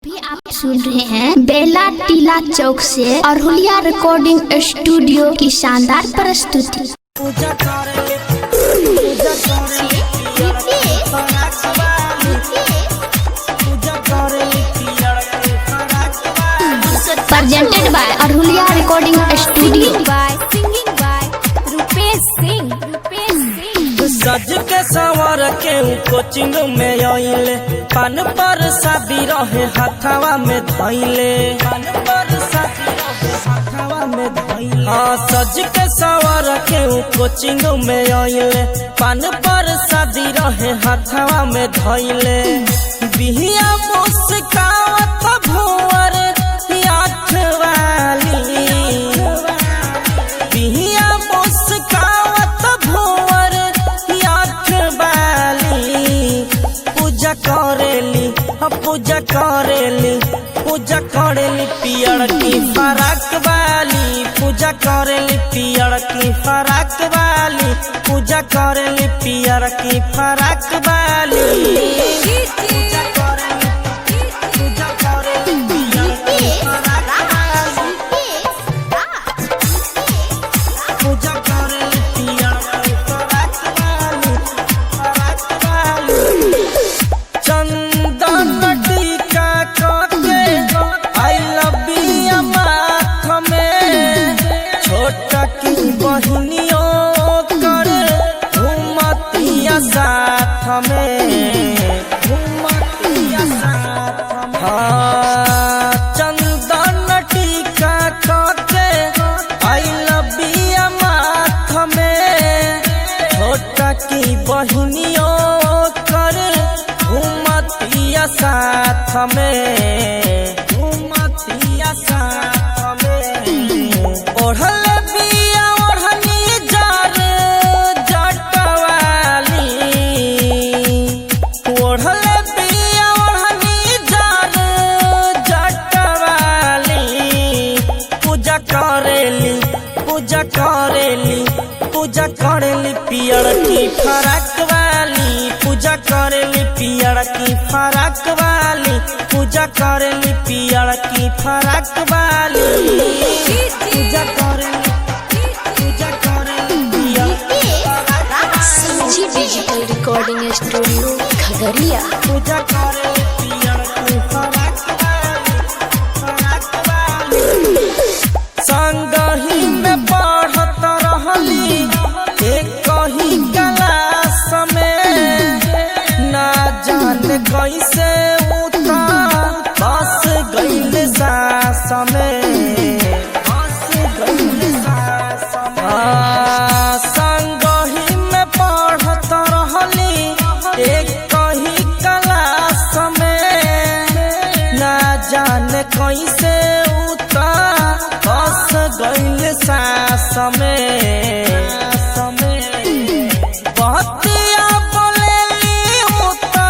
अभी आप सुन रहे हैं बेला टीला चौक से अरहुलिया रिकॉर्डिंग स्टूडियो की शानदार प्रस्तुति। Presented by Arahuliya recording studio by singing by Rupesh Singh. सज के सवार के कोचिंग में आइले पान पर शादी रहे हथवा में धइले हाँ सज के सवार के कोचिंग में आइले पान पर शादी रहे हथवा में धइले बिहिया मुस्कावत भुवर आँख वाली बिहिया मुस्कावत भुवर आँख वाली पूजा करेली पूजा करेली पियर की फराक वाली पूजा करेली पियर की फराक वाली पूजा करेली पियर की फराक वाली बहनियों कर घूमतिया साथ में हाँ चंदन टीका के आई लबिया माथ में छोटा की बहनियों कर घूमतिया साथ में ओढ़ल पूजा करेली पियर की फराक वाली पूजा करेली पियर की फराक वाली पूजा करेली पियर की फराक वाली पूजा करेली डिजिटल रिकॉर्डिंग स्टूडियो खगड़िया। पूजा करेली पियर की फराक वाली संगही में पढ़त रहली एक ही क्लास में ना जाने कैसे बस गइल सास में संगही में पढ़त रहली एक ही क्लास में ना जाने कैसे गइल सास में बहतिया बोलेली होता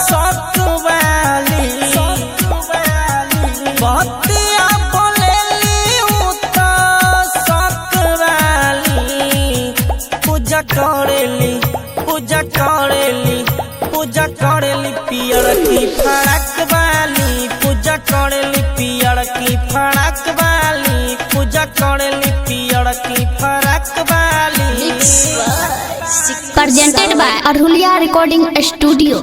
सक वाली बहतिया बोलेली होता सक वाली पूजा करेली पियर की फराक वाली पूजा करेली पियर की फराक वाली पूजा करेली पियर की फराक वाली। Presented by Arahuliya recording studio.